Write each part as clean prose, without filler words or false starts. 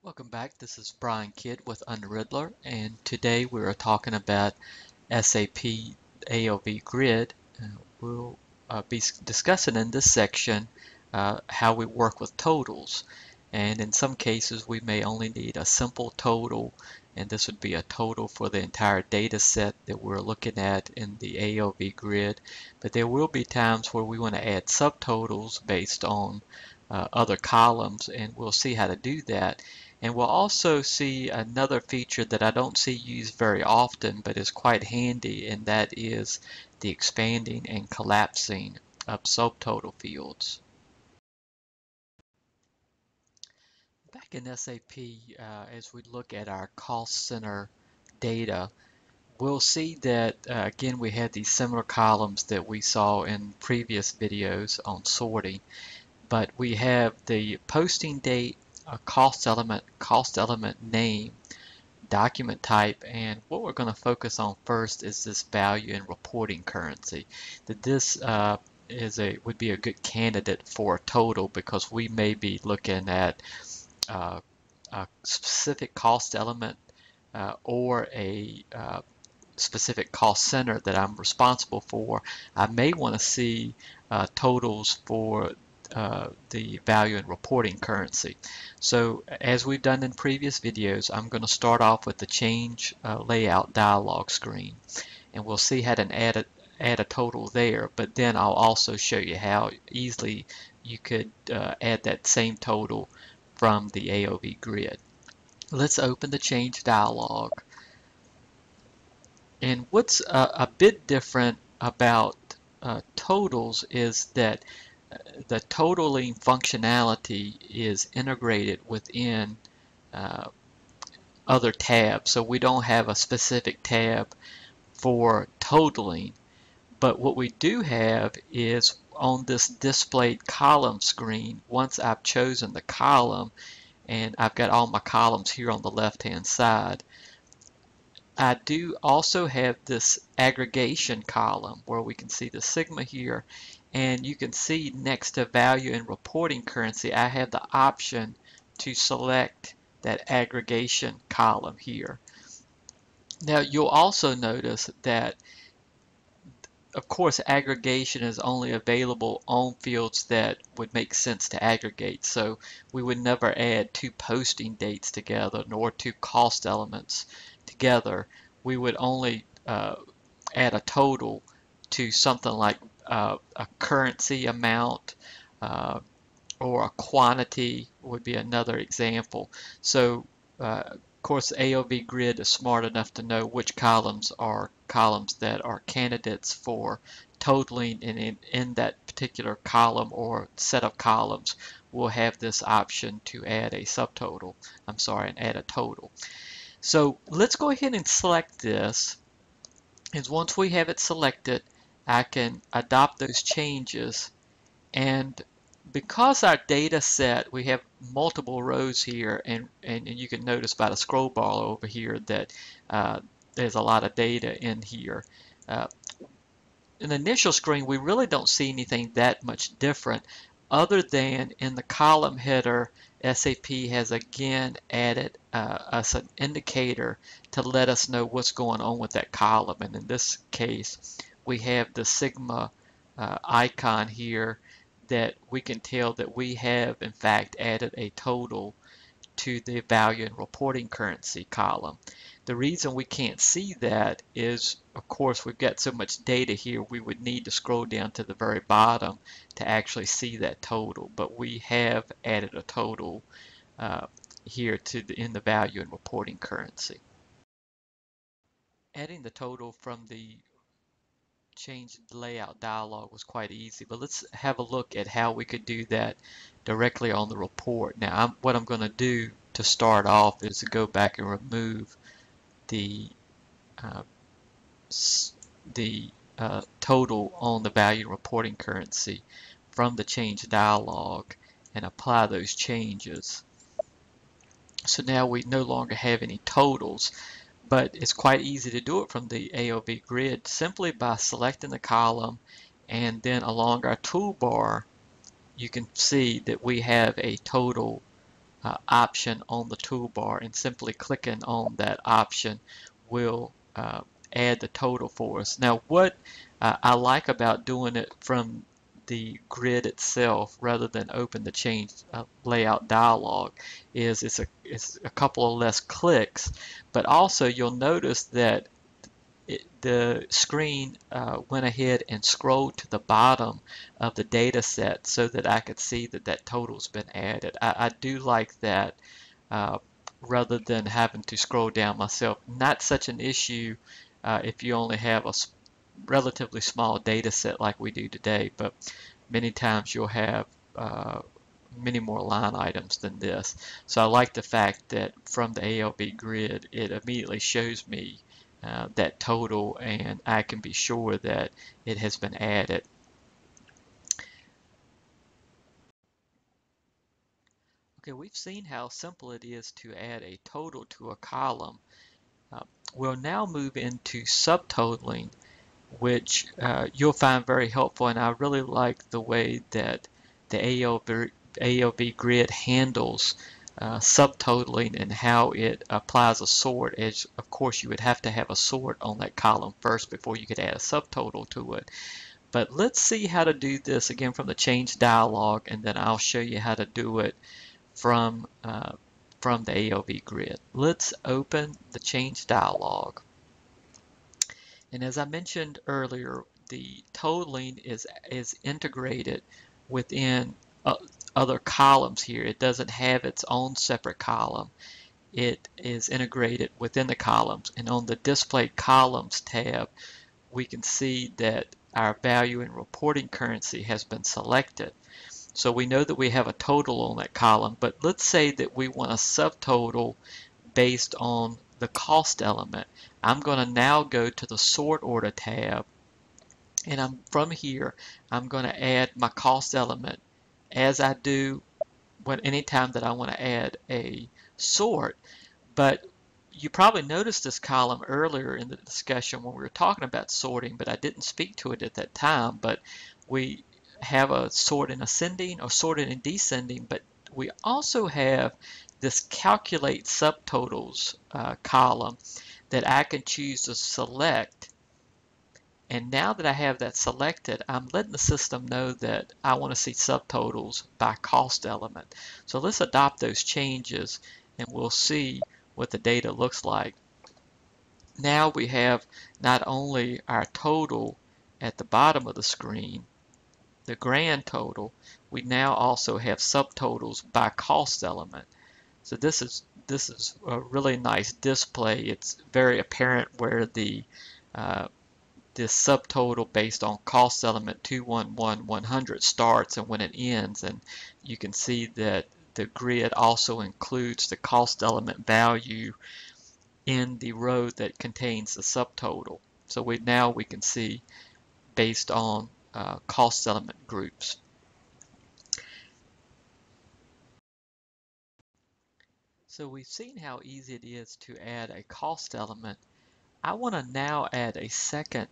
Welcome back. This is Brian Kidd with Unriddler, and today we are talking about SAP ALV Grid. We'll be discussing in this section how we work with totals. And in some cases, we may only need a simple total, and this would be a total for the entire data set that we're looking at in the ALV Grid. But there will be times where we want to add subtotals based on other columns, and we'll see how to do that. And we'll also see another feature that I don't see used very often, but is quite handy, and that is the expanding and collapsing of subtotal fields. Back in SAP, as we look at our cost center data, we'll see that again we have these similar columns that we saw in previous videos on sorting, but we have the posting date, a cost element name, document type, and what we're going to focus on first is this value in reporting currency. That this would be a good candidate for a total because we may be looking at a specific cost element or a specific cost center that I'm responsible for. I may want to see totals for the value in reporting currency. So as we've done in previous videos, I'm going to start off with the change layout dialog screen, and we'll see how to add a total there, but then I'll also show you how easily you could add that same total from the ALV grid. Let's open the change dialog. And what's a bit different about totals is that the totaling functionality is integrated within other tabs. So we don't have a specific tab for totaling, but what we do have is on this displayed column screen, once I've chosen the column and I've got all my columns here on the left hand side, I do also have this aggregation column where we can see the sigma here, and you can see next to value and reporting currency I have the option to select that aggregation column here. Now you'll also notice that of course aggregation is only available on fields that would make sense to aggregate, so we would never add two posting dates together nor two cost elements together. We would only add a total to something like a currency amount or a quantity would be another example. So of course ALV Grid is smart enough to know which columns are columns that are candidates for totaling, and in that particular column or set of columns we'll have this option to add a subtotal, and add a total. So let's go ahead and select this, and once we have it selected I can adopt those changes. And because our data set, we have multiple rows here, and you can notice by the scroll bar over here that there's a lot of data in here. In the initial screen, we really don't see anything that much different other than in the column header, SAP has again added us an indicator to let us know what's going on with that column. And in this case, we have the sigma icon here that we can tell that we have in fact added a total to the value and reporting currency column. The reason we can't see that is, of course, we've got so much data here, we would need to scroll down to the very bottom to actually see that total. But we have added a total here in the value and reporting currency. Adding the total from the change layout dialog was quite easy, but let's have a look at how we could do that directly on the report. Now, what I'm going to do to start off is to go back and remove the total on the value reporting currency from the change dialog and apply those changes. So now we no longer have any totals, but it's quite easy to do it from the ALV grid simply by selecting the column, and then along our toolbar you can see that we have a total option on the toolbar, and simply clicking on that option will add the total for us. Now, what I like about doing it from the grid itself rather than open the change layout dialog is it's a couple of less clicks, but also you'll notice that the screen went ahead and scrolled to the bottom of the data set so that I could see that that total's been added. I do like that rather than having to scroll down myself. Not such an issue if you only have a relatively small data set like we do today, but many times you'll have many more line items than this. So I like the fact that from the ALV grid, it immediately shows me that total, and I can be sure that it has been added. Okay, we've seen how simple it is to add a total to a column. We'll now move into subtotaling, which you'll find very helpful, and I really like the way that the ALV grid handles subtotaling and how it applies a sort, as of course you would have to have a sort on that column first before you could add a subtotal to it. But let's see how to do this again from the change dialog, and then I'll show you how to do it from the ALV grid. Let's open the change dialog. And as I mentioned earlier, the totaling is integrated within other columns here. It doesn't have its own separate column. It is integrated within the columns. And on the Display Columns tab, we can see that our value in reporting currency has been selected. So we know that we have a total on that column, but let's say that we want a subtotal based on the cost element. I'm going to now go to the Sort Order tab, and from here I'm going to add my cost element as I do anytime that I want to add a sort. But you probably noticed this column earlier in the discussion when we were talking about sorting, but I didn't speak to it at that time. But we have a sort in ascending or sorted in descending, but we also have this calculate subtotals column that I can choose to select. And now that I have that selected, I'm letting the system know that I want to see subtotals by cost element. So let's adopt those changes, and we'll see what the data looks like. Now we have not only our total at the bottom of the screen, the grand total, we now also have subtotals by cost element. So this is a really nice display. It's very apparent where the this subtotal based on cost element 211-100 starts and when it ends, and you can see that the grid also includes the cost element value in the row that contains the subtotal. So now we can see based on cost element groups. So we've seen how easy it is to add a cost element. I want to now add a second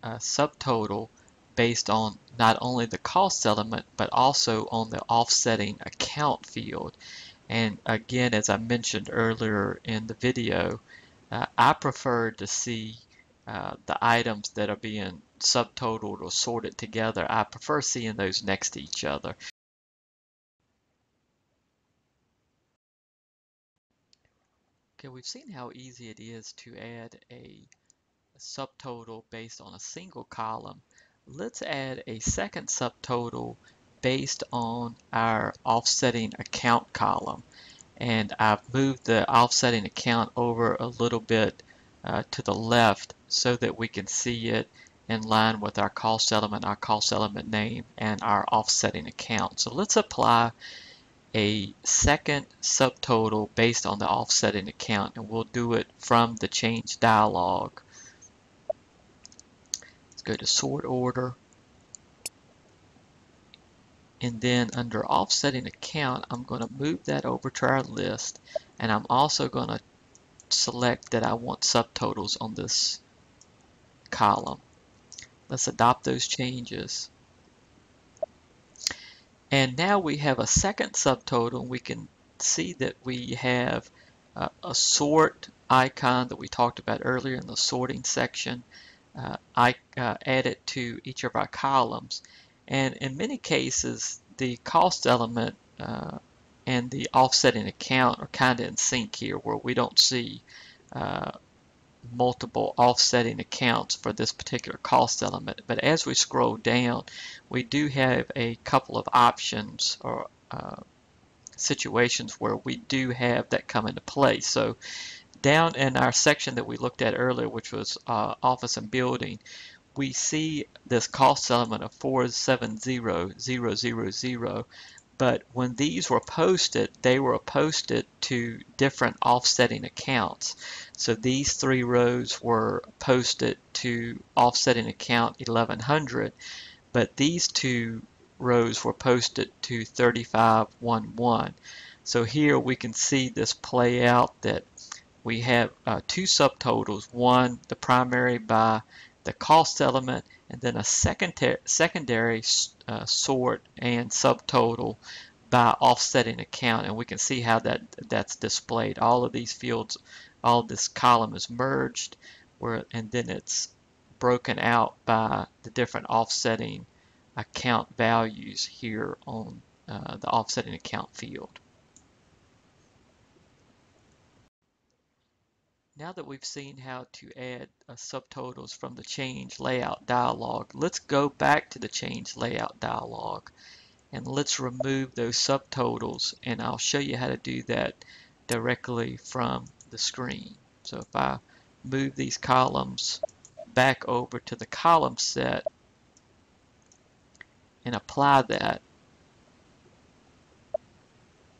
subtotal based on not only the cost element but also on the offsetting account field. And again, as I mentioned earlier in the video, I prefer to see the items that are being subtotaled or sorted together. I prefer seeing those next to each other. Okay, we've seen how easy it is to add a subtotal based on a single column. Let's add a second subtotal based on our offsetting account column. And I've moved the offsetting account over a little bit to the left so that we can see it in line with our cost element name, and our offsetting account. So let's apply a second subtotal based on the offsetting account, and we'll do it from the change dialog. Let's go to sort order, and then under offsetting account I'm going to move that over to our list, and I'm also going to select that I want subtotals on this column. Let's adopt those changes. And now we have a second subtotal, and we can see that we have a sort icon that we talked about earlier in the sorting section. I added to each of our columns, and in many cases the cost element and the offsetting account are kind of in sync here, where we don't see multiple offsetting accounts for this particular cost element. But as we scroll down, we do have a couple of options or situations where we do have that come into play. So down in our section that we looked at earlier, which was office and building, we see this cost element of 470000, but when these were posted, they were posted to different offsetting accounts. So these three rows were posted to offsetting account 1100, but these two rows were posted to 3511. So here we can see this play out, that we have two subtotals, one the primary by the cost element, and then a secondary sort and subtotal by offsetting account. And we can see how that's displayed. All of these fields, all of this column is merged, and then it's broken out by the different offsetting account values here on the offsetting account field. Now that we've seen how to add subtotals from the change layout dialog, let's go back to the change layout dialog and let's remove those subtotals, and I'll show you how to do that directly from the screen. So if I move these columns back over to the column set and apply that,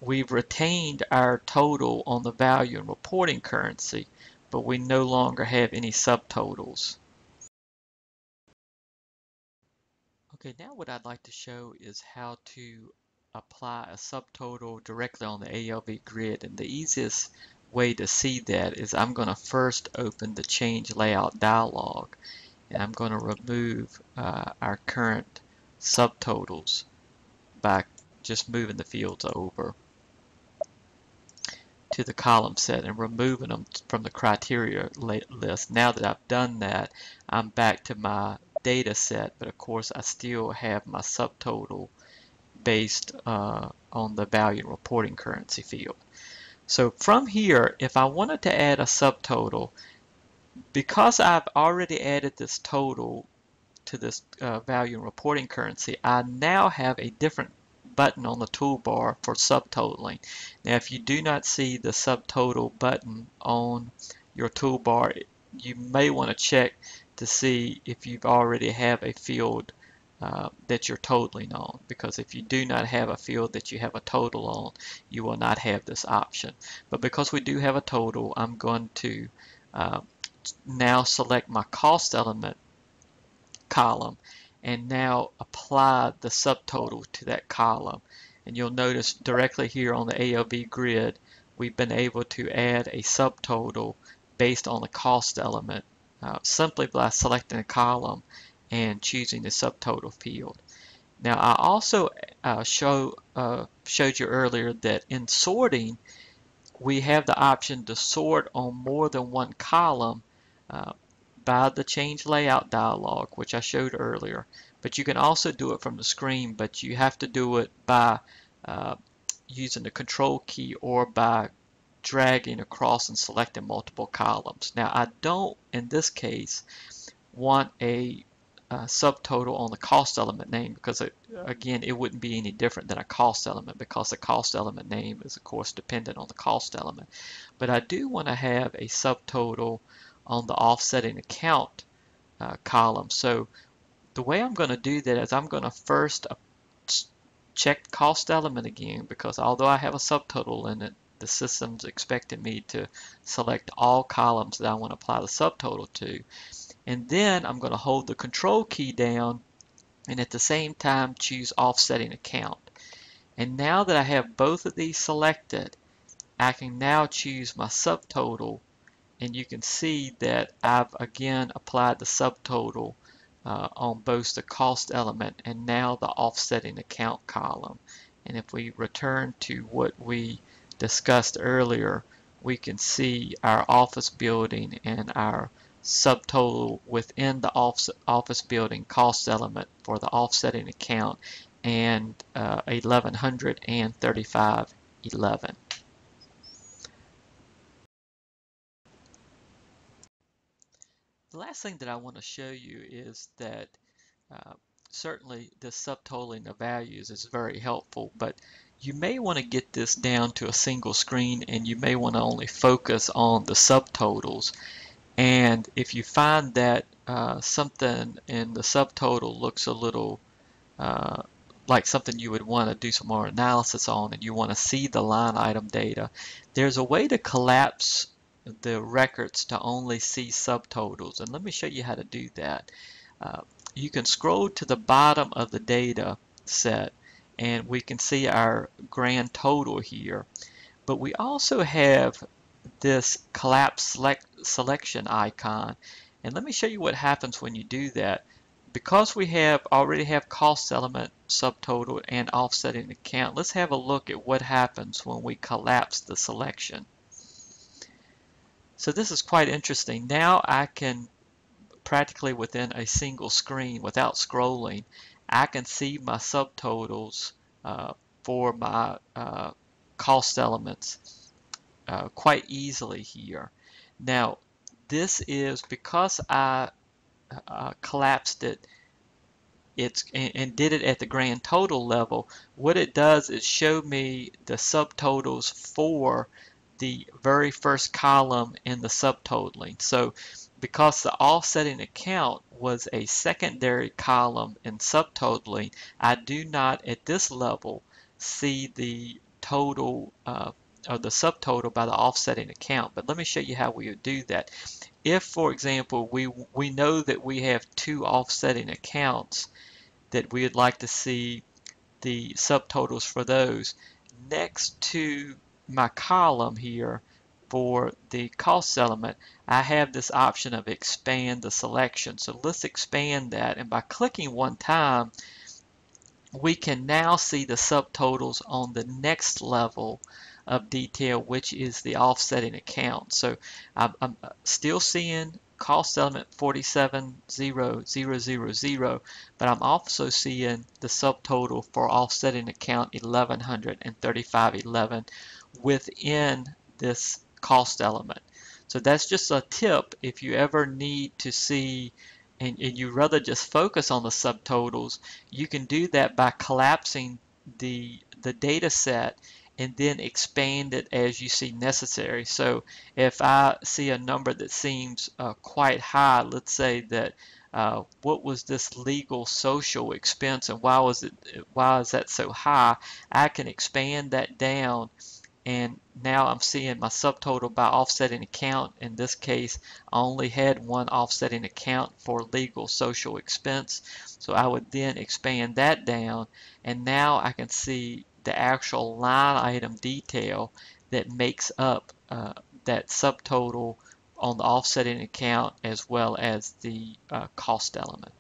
we've retained our total on the value and reporting currency, but we no longer have any subtotals. Okay, now what I'd like to show is how to apply a subtotal directly on the ALV grid, and the easiest way to see that is I'm going to first open the change layout dialog, and I'm going to remove our current subtotals by just moving the fields over to the column set and removing them from the criteria list. Now that I've done that, I'm back to my data set, but of course I still have my subtotal based on the value and reporting currency field. So from here, if I wanted to add a subtotal, because I've already added this total to this value and reporting currency, I now have a different button on the toolbar for subtotaling. Now if you do not see the subtotal button on your toolbar, you may want to check to see if you've already have a field that you're totaling on, because if you do not have a field that you have a total on, you will not have this option. But because we do have a total, I'm going to now select my cost element column and now apply the subtotal to that column. And you'll notice directly here on the ALV grid, we've been able to add a subtotal based on the cost element simply by selecting a column and choosing the subtotal field. Now I also showed you earlier that in sorting, we have the option to sort on more than one column by the change layout dialog, which I showed earlier. But you can also do it from the screen, but you have to do it by using the control key or by dragging across and selecting multiple columns. Now I don't, in this case, want a subtotal on the cost element name, because again, it wouldn't be any different than a cost element, because the cost element name is of course dependent on the cost element. But I do want to have a subtotal on the offsetting account column. So the way I'm going to do that is I'm going to first check cost element again, because although I have a subtotal in it, the system's expecting me to select all columns that I want to apply the subtotal to. And then I'm going to hold the control key down and at the same time choose offsetting account. And now that I have both of these selected, I can now choose my subtotal, and you can see that I've again applied the subtotal on both the cost element and now the offsetting account column. And if we return to what we discussed earlier, we can see our office building and our subtotal within the office building cost element for the offsetting account and 1100 and 3511. The last thing that I want to show you is that uh, certainly the subtotaling of values is very helpful, but you may want to get this down to a single screen and you may want to only focus on the subtotals. And if you find that something in the subtotal looks a little uh, like something you would want to do some more analysis on and you want to see the line item data, there's a way to collapse the records to only see subtotals. And let me show you how to do that. Uh, you can scroll to the bottom of the data set and we can see our grand total here. But we also have this collapse selection icon. And let me show you what happens when you do that. Because we already have cost element, subtotal, and offsetting account, let's have a look at what happens when we collapse the selection. So this is quite interesting. Now I can practically within a single screen without scrolling, I can see my subtotals for my cost elements quite easily here. Now this is because I collapsed it and did it at the grand total level. What it does is show me the subtotals for the very first column in the subtotaling. So because the offsetting account was a secondary column in subtotaling, I do not at this level see the total or the subtotal by the offsetting account. But let me show you how we would do that. If, for example, we know that we have two offsetting accounts that we would like to see the subtotals for those, next to my column here for the cost element, I have this option of expand the selection. So let's expand that, and by clicking one time, we can now see the subtotals on the next level of detail, which is the offsetting account. So I'm still seeing cost element 470000, but I'm also seeing the subtotal for offsetting account 1100 and 3511 within this cost element. So that's just a tip if you ever need to see and you rather just focus on the subtotals, you can do that by collapsing the data set and then expand it as you see necessary. So if I see a number that seems quite high, let's say that what was this legal social expense and why is that so high, I can expand that down, and now I'm seeing my subtotal by offsetting account. In this case, I only had one offsetting account for legal social expense. So I would then expand that down, and now I can see the actual line item detail that makes up that subtotal on the offsetting account as well as the cost element.